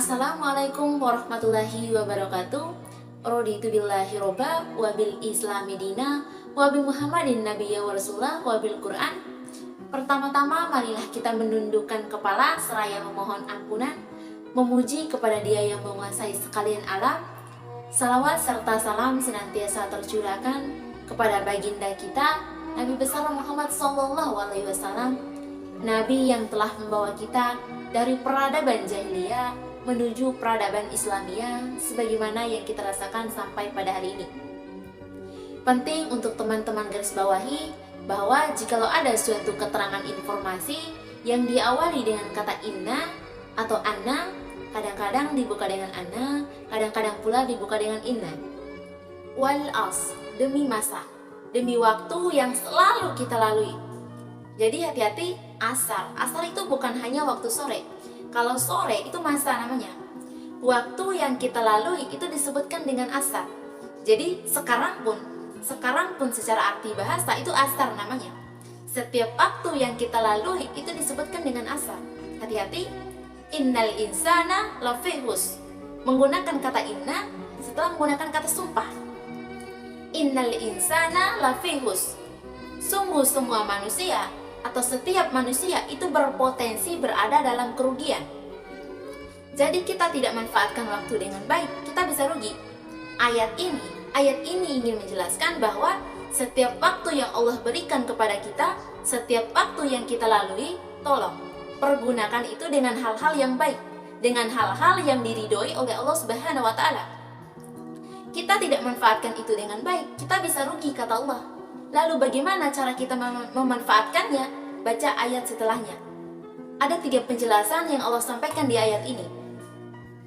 Assalamualaikum warahmatullahi wabarakatuh. Raditu billahi robba wa bil islami dina wa bi Muhammadin nabiyya wa rasulah wa bil Quran. Pertama-tama marilah kita menundukkan kepala seraya memohon ampunan, memuji kepada Dia yang menguasai sekalian alam. Salawat serta salam senantiasa tercurahkan kepada baginda kita Nabi besar Muhammad SAW, Nabi yang telah membawa kita dari peradaban jahiliyah menuju peradaban Islamiyah sebagaimana yang kita rasakan sampai pada hari ini. Penting untuk teman-teman garis bawahi bahwa jikalau ada suatu keterangan informasi yang diawali dengan kata inna atau anna, kadang-kadang dibuka dengan anna, kadang-kadang pula dibuka dengan inna. Wal as, demi masa, demi waktu yang selalu kita lalui. Jadi hati-hati, asar itu bukan hanya waktu sore. Kalau sore itu masa namanya. Waktu yang kita lalui itu disebutkan dengan asar. Jadi sekarang pun secara arti bahasa itu asar namanya. Setiap waktu yang kita lalui itu disebutkan dengan asar. Hati-hati. Innal insana lafi khusr. Menggunakan kata inna setelah menggunakan kata sumpah. Innal insana lafi khusr. Sungguh semua manusia atau setiap manusia itu berpotensi berada dalam kerugian. Jadi kita tidak manfaatkan waktu dengan baik, kita bisa rugi. Ayat ini ingin menjelaskan bahwa setiap waktu yang Allah berikan kepada kita, setiap waktu yang kita lalui, tolong pergunakan itu dengan hal-hal yang baik, dengan hal-hal yang diridhoi oleh Allah Subhanahu wa taala. Kita tidak manfaatkan itu dengan baik, kita bisa rugi kata Allah. Lalu bagaimana cara kita memanfaatkannya? Baca ayat setelahnya. Ada 3 penjelasan yang Allah sampaikan di ayat ini.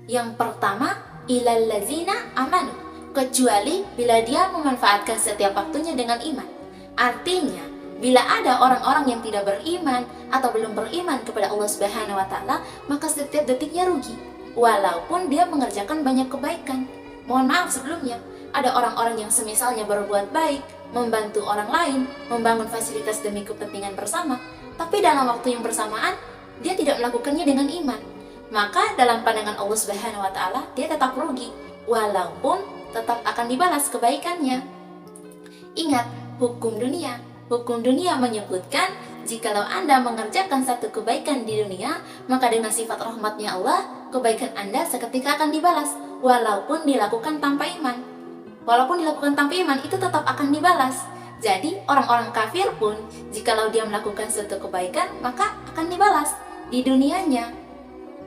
Yang pertama, ilal lazina amanu, kecuali bila dia memanfaatkan setiap waktunya dengan iman. Artinya, bila ada orang-orang yang tidak beriman atau belum beriman kepada Allah Subhanahu wa taala, maka setiap detiknya rugi, walaupun dia mengerjakan banyak kebaikan. Mohon maaf sebelumnya, ada orang-orang yang semisalnya berbuat baik, membantu orang lain, membangun fasilitas demi kepentingan bersama, tapi dalam waktu yang bersamaan dia tidak melakukannya dengan iman. Maka dalam pandangan Allah Subhanahu wa taala dia tetap rugi, walaupun tetap akan dibalas kebaikannya. Ingat, hukum dunia menyebutkan jikalau Anda mengerjakan satu kebaikan di dunia, maka dengan sifat rahmatnya Allah, kebaikan Anda seketika akan dibalas, walaupun dilakukan tanpa iman. Walaupun dilakukan tanpa iman, itu tetap akan dibalas. Jadi, orang-orang kafir pun, jikalau dia melakukan suatu kebaikan, maka akan dibalas di dunianya.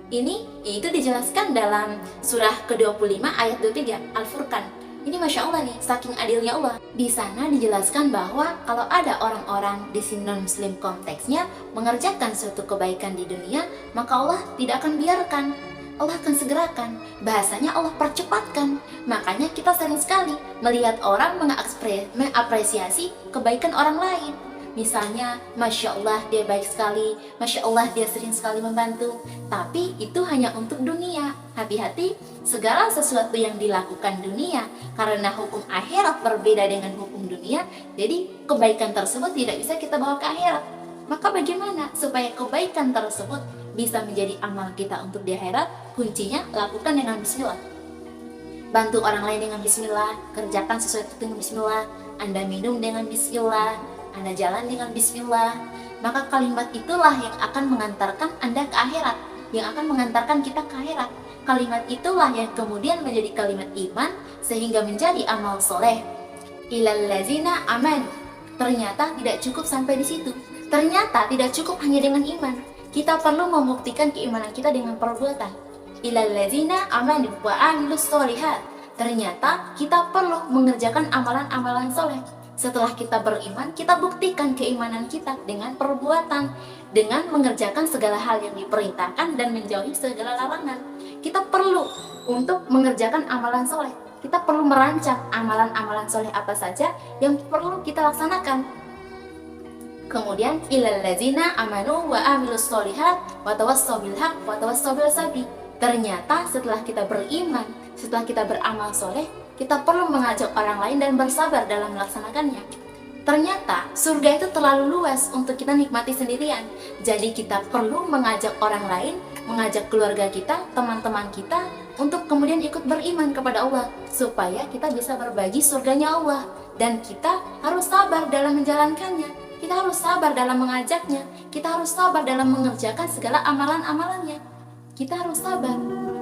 Ini itu dijelaskan dalam surah ke-25 ayat 23, Al-Furqan. Ini Masya Allah nih, saking adilnya Allah. Di sana dijelaskan bahwa kalau ada orang-orang di sini non-muslim konteksnya mengerjakan suatu kebaikan di dunia, maka Allah tidak akan biarkan. Allah akan segerakan, bahasanya Allah percepatkan. Makanya kita sering sekali melihat orang mengapresiasi kebaikan orang lain. Misalnya, Masya Allah dia baik sekali, Masya Allah dia sering sekali membantu. Tapi itu hanya untuk dunia. Hati-hati, segala sesuatu yang dilakukan dunia karena hukum akhirat berbeda dengan hukum dunia, jadi kebaikan tersebut tidak bisa kita bawa ke akhirat. Maka bagaimana supaya kebaikan tersebut bisa menjadi amal kita untuk di akhirat? Kuncinya lakukan dengan bismillah. Bantu orang lain dengan bismillah, kerjakan sesuatu dengan bismillah, Anda minum dengan bismillah, Anda jalan dengan bismillah. Maka kalimat itulah yang akan mengantarkan Anda ke akhirat, yang akan mengantarkan kita ke akhirat. Kalimat itulah yang kemudian menjadi kalimat iman sehingga menjadi amal soleh. Ilal lazina aman. Ternyata tidak cukup sampai di situ. Ternyata tidak cukup hanya dengan iman. Kita perlu membuktikan keimanan kita dengan perbuatan. Ilal ladzina amanu wa amilus sholihat. Ternyata kita perlu mengerjakan amalan-amalan soleh. Setelah kita beriman, kita buktikan keimanan kita dengan perbuatan, dengan mengerjakan segala hal yang diperintahkan dan menjauhi segala larangan. Kita perlu untuk mengerjakan amalan soleh. Kita perlu merancang amalan-amalan soleh apa saja yang perlu kita laksanakan. Kemudian ilal ladzina amanu wa amilus sholihat wa tawassaw bil haqq wa tawassaw bis sabr. Ternyata setelah kita beriman, setelah kita beramal soleh, kita perlu mengajak orang lain dan bersabar dalam melaksanakannya. Ternyata surga itu terlalu luas untuk kita nikmati sendirian. Jadi kita perlu mengajak orang lain mengajak keluarga kita, teman-teman kita untuk kemudian ikut beriman kepada Allah, supaya kita bisa berbagi surganya Allah. Dan kita harus sabar dalam menjalankannya, kita harus sabar dalam mengajaknya, kita harus sabar dalam mengerjakan segala amalan-amalannya. Kita harus sabar.